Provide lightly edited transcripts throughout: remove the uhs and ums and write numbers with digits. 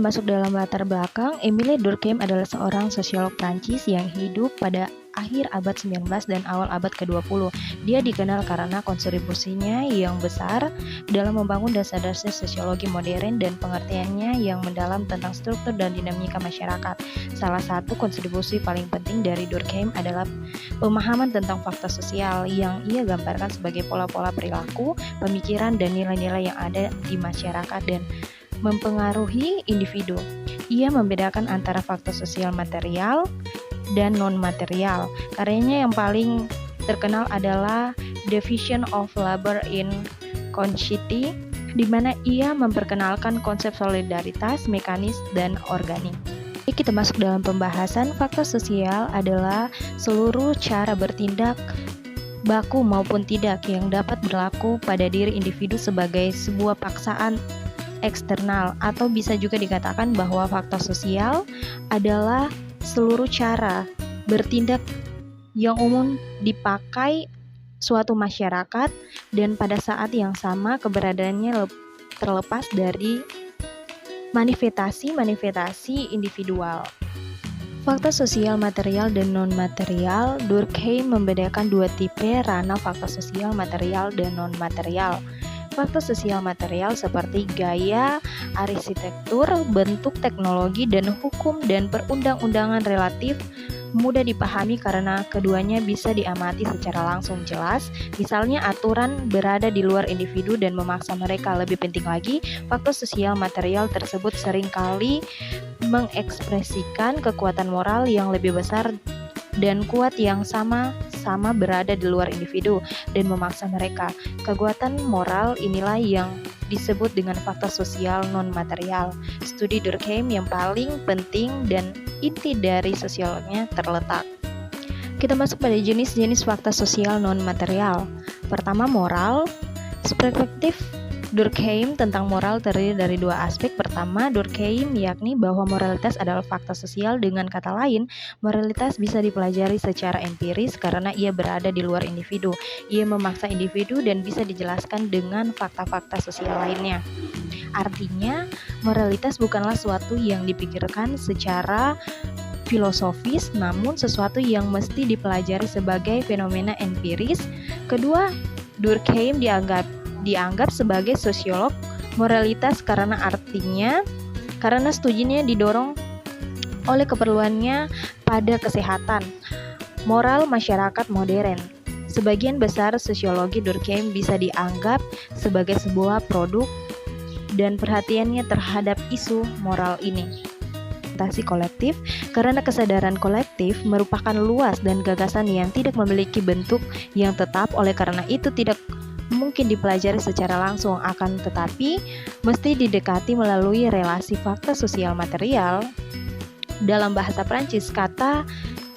masuk dalam latar belakang, Émile Durkheim adalah seorang sosiolog Prancis yang hidup pada akhir abad 19 dan awal abad ke-20. Dia dikenal karena kontribusinya yang besar dalam membangun dasar-dasar sosiologi modern dan pengertiannya yang mendalam tentang struktur dan dinamika masyarakat. Salah satu kontribusi paling penting dari Durkheim adalah pemahaman tentang fakta sosial yang ia gambarkan sebagai pola-pola perilaku, pemikiran, dan nilai-nilai yang ada di masyarakat dan mempengaruhi individu. Ia membedakan antara fakta sosial material dan non-material. Karyanya yang paling terkenal adalah Division of Labor in Society, di mana ia memperkenalkan konsep solidaritas, mekanis, dan organik. Kita masuk dalam pembahasan. Fakta sosial adalah seluruh cara bertindak baku maupun tidak yang dapat berlaku pada diri individu sebagai sebuah paksaan eksternal, atau bisa juga dikatakan bahwa fakta sosial adalah seluruh cara bertindak yang umum dipakai suatu masyarakat dan pada saat yang sama keberadaannya terlepas dari manifestasi individual. Fakta sosial material dan non-material. Durkheim membedakan dua tipe ranah fakta sosial material dan non-material. Fakta sosial material seperti gaya, arsitektur, bentuk, teknologi, dan hukum dan perundang-undangan relatif mudah dipahami karena keduanya bisa diamati secara langsung jelas. Misalnya aturan berada di luar individu dan memaksa mereka. Lebih penting lagi, fakta sosial material tersebut seringkali mengekspresikan kekuatan moral yang lebih besar dan kuat yang sama-sama berada di luar individu dan memaksa mereka. Kekuatan moral inilah yang disebut dengan fakta sosial non-material. Studi Durkheim yang paling penting dan inti dari sosiolognya terletak. Kita masuk pada jenis-jenis fakta sosial non-material. Pertama, moral. Perspektif Durkheim tentang moral terdiri dari dua aspek. Pertama, Durkheim yakni bahwa moralitas adalah fakta sosial. Dengan kata lain, moralitas bisa dipelajari secara empiris karena ia berada di luar individu. Ia memaksa individu dan bisa dijelaskan dengan fakta-fakta sosial lainnya. Artinya, moralitas bukanlah sesuatu yang dipikirkan secara filosofis, namun sesuatu yang mesti dipelajari sebagai fenomena empiris. Kedua, Durkheim dianggap sebagai sosiolog moralitas karena studinya didorong oleh keperluannya pada kesehatan moral masyarakat modern. Sebagian besar sosiologi Durkheim bisa dianggap sebagai sebuah produk dan perhatiannya terhadap isu moral ini. Orientasi kolektif, karena kesadaran kolektif merupakan luas dan gagasan yang tidak memiliki bentuk yang tetap, oleh karena itu tidak mungkin dipelajari secara langsung, akan tetapi mesti didekati melalui relasi fakta sosial material. Dalam bahasa Prancis, kata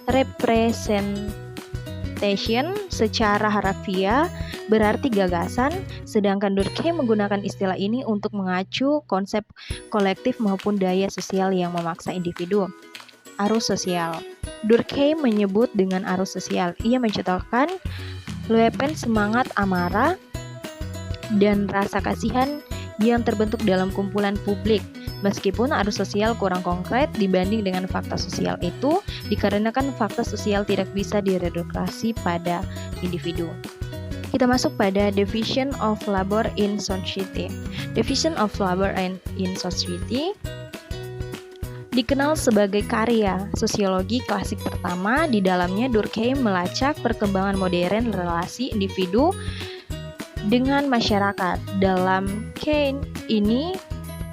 representation secara harfiah berarti gagasan, sedangkan Durkheim menggunakan istilah ini untuk mengacu konsep kolektif maupun daya sosial yang memaksa individu. Arus sosial. Durkheim menyebut dengan arus sosial. Ia mencontohkan luapan semangat amarah dan rasa kasihan yang terbentuk dalam kumpulan publik. Meskipun arus sosial kurang konkret dibanding dengan fakta sosial itu, dikarenakan fakta sosial tidak bisa direduksi pada individu. Kita masuk pada Division of Labor in Society. Division of Labor in Society dikenal sebagai karya sosiologi klasik pertama. Di dalamnya Durkheim melacak perkembangan modern relasi individu dengan masyarakat. Dalam Kane ini,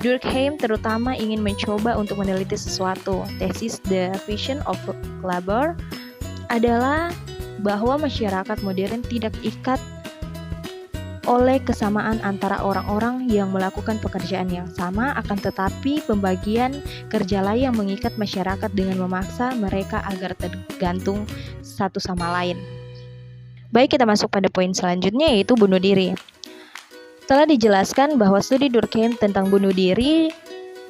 Durkheim terutama ingin mencoba untuk meneliti sesuatu. Tesis The Division of Labor adalah bahwa masyarakat modern tidak ikat oleh kesamaan antara orang-orang yang melakukan pekerjaan yang sama, akan tetapi pembagian kerjalah yang mengikat masyarakat dengan memaksa mereka agar tergantung satu sama lain. Baik, kita masuk pada poin selanjutnya, yaitu bunuh diri. Telah dijelaskan bahwa studi Durkheim tentang bunuh diri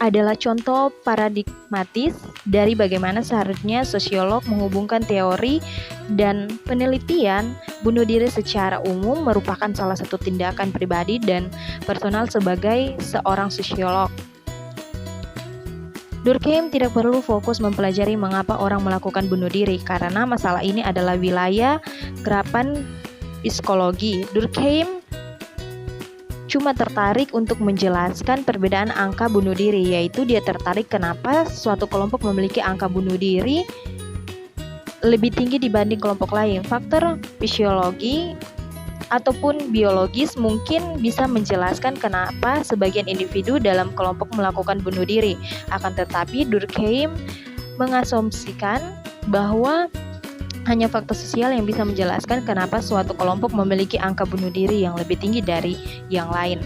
adalah contoh paradigmatis dari bagaimana seharusnya sosiolog menghubungkan teori dan penelitian. Bunuh diri secara umum merupakan salah satu tindakan pribadi dan personal sebagai seorang sosiolog. Durkheim tidak perlu fokus mempelajari mengapa orang melakukan bunuh diri, karena masalah ini adalah wilayah gerakan psikologi. Durkheim cuma tertarik untuk menjelaskan perbedaan angka bunuh diri, yaitu dia tertarik kenapa suatu kelompok memiliki angka bunuh diri lebih tinggi dibanding kelompok lain. Faktor fisiologi ataupun biologis mungkin bisa menjelaskan kenapa sebagian individu dalam kelompok melakukan bunuh diri. Akan tetapi Durkheim mengasumsikan bahwa hanya faktor sosial yang bisa menjelaskan kenapa suatu kelompok memiliki angka bunuh diri yang lebih tinggi dari yang lain.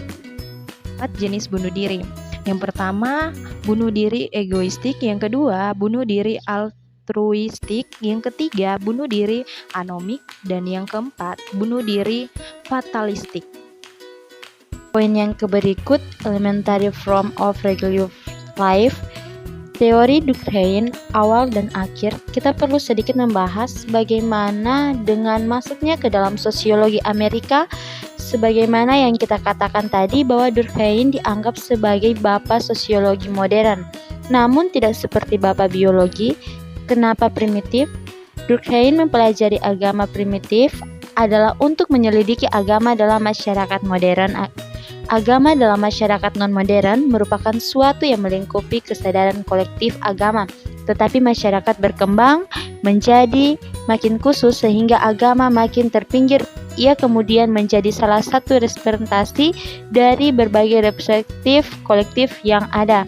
4 jenis bunuh diri. Yang pertama, bunuh diri egoistik. Yang kedua, bunuh diri altruistik. Yang ketiga, bunuh diri anomik. Dan yang keempat, bunuh diri fatalistik. Poin yang berikut, elementary form of regular life. Teori Durkheim awal dan akhir, kita perlu sedikit membahas bagaimana dengan masuknya ke dalam sosiologi Amerika. Sebagaimana yang kita katakan tadi bahwa Durkheim dianggap sebagai bapak sosiologi modern, namun tidak seperti bapak biologi. Kenapa primitif? Durkheim mempelajari agama primitif adalah untuk menyelidiki agama dalam masyarakat modern. Agama dalam masyarakat non-modern merupakan suatu yang melingkupi kesadaran kolektif agama, tetapi masyarakat berkembang menjadi makin khusus sehingga agama makin terpinggir. Ia kemudian menjadi salah satu representasi dari berbagai perspektif kolektif yang ada.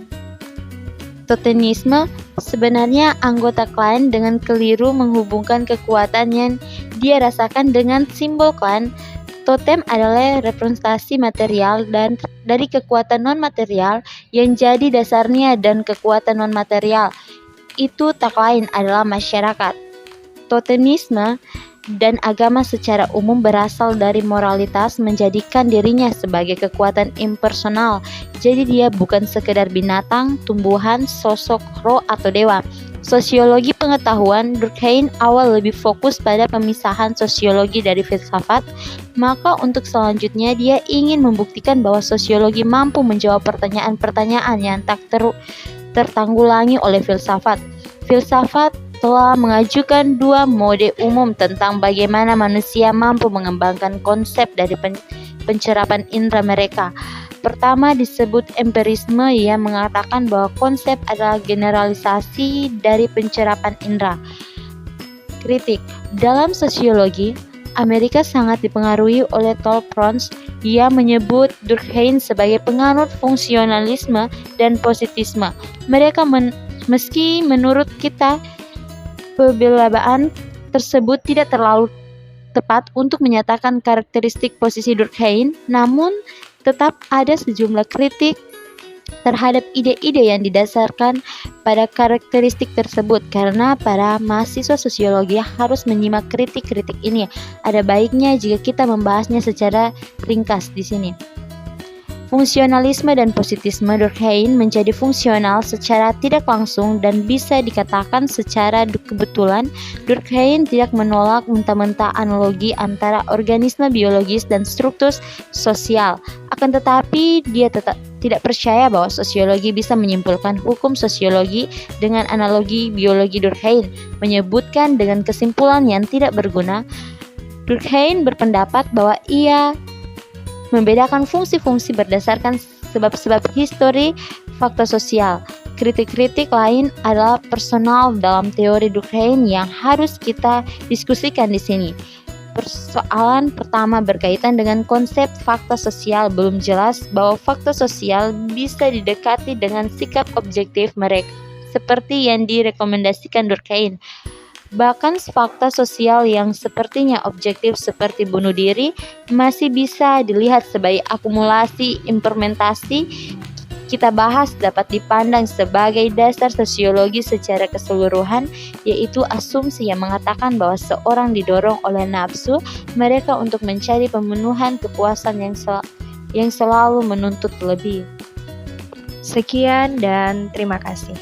Totemisme sebenarnya anggota klan dengan keliru menghubungkan kekuatan yang dia rasakan dengan simbol klan. Totem adalah representasi material dan dari kekuatan non-material yang jadi dasarnya, dan kekuatan non-material itu tak lain adalah masyarakat. Totemisme dan agama secara umum berasal dari moralitas menjadikan dirinya sebagai kekuatan impersonal. Jadi dia bukan sekedar binatang, tumbuhan, sosok roh atau dewa. Sosiologi pengetahuan, Durkheim awal lebih fokus pada pemisahan sosiologi dari filsafat, maka untuk selanjutnya dia ingin membuktikan bahwa sosiologi mampu menjawab pertanyaan-pertanyaan yang tak tertanggulangi oleh filsafat. Filsafat telah mengajukan 2 mode umum tentang bagaimana manusia mampu mengembangkan konsep dari pencerapan indera mereka. Pertama disebut empirisme, yang mengatakan bahwa konsep adalah generalisasi dari pencerapan indera. Kritik. Dalam sosiologi, Amerika sangat dipengaruhi oleh Tolprons. Ia menyebut Durkheim sebagai penganut fungsionalisme dan positisme. Mereka meski menurut kita pembelajaran tersebut tidak terlalu tepat untuk menyatakan karakteristik posisi Durkheim, namun tetap ada sejumlah kritik terhadap ide-ide yang didasarkan pada karakteristik tersebut. Karena para mahasiswa sosiologi harus menyimak kritik-kritik ini, ada baiknya jika kita membahasnya secara ringkas di sini. Fungsionalisme dan positisme Durkheim menjadi fungsional secara tidak langsung dan bisa dikatakan secara kebetulan. Durkheim tidak menolak mentah-mentah analogi antara organisme biologis dan struktur sosial. Akan tetapi dia tetap tidak percaya bahwa sosiologi bisa menyimpulkan hukum sosiologi dengan analogi biologi. Durkheim menyebutkan dengan kesimpulan yang tidak berguna. Durkheim berpendapat bahwa ia membedakan fungsi-fungsi berdasarkan sebab-sebab histori faktor sosial. Kritik-kritik lain adalah personal dalam teori Durkheim yang harus kita diskusikan di sini. Persoalan pertama berkaitan dengan konsep fakta sosial. Belum jelas bahwa fakta sosial bisa didekati dengan sikap objektif mereka, seperti yang direkomendasikan Durkheim. Bahkan fakta sosial yang sepertinya objektif seperti bunuh diri masih bisa dilihat sebagai akumulasi implementasi. Kita bahas dapat dipandang sebagai dasar sosiologi secara keseluruhan, yaitu asumsi yang mengatakan bahwa seorang didorong oleh nafsu mereka untuk mencari pemenuhan kepuasan yang selalu menuntut lebih. Sekian dan terima kasih.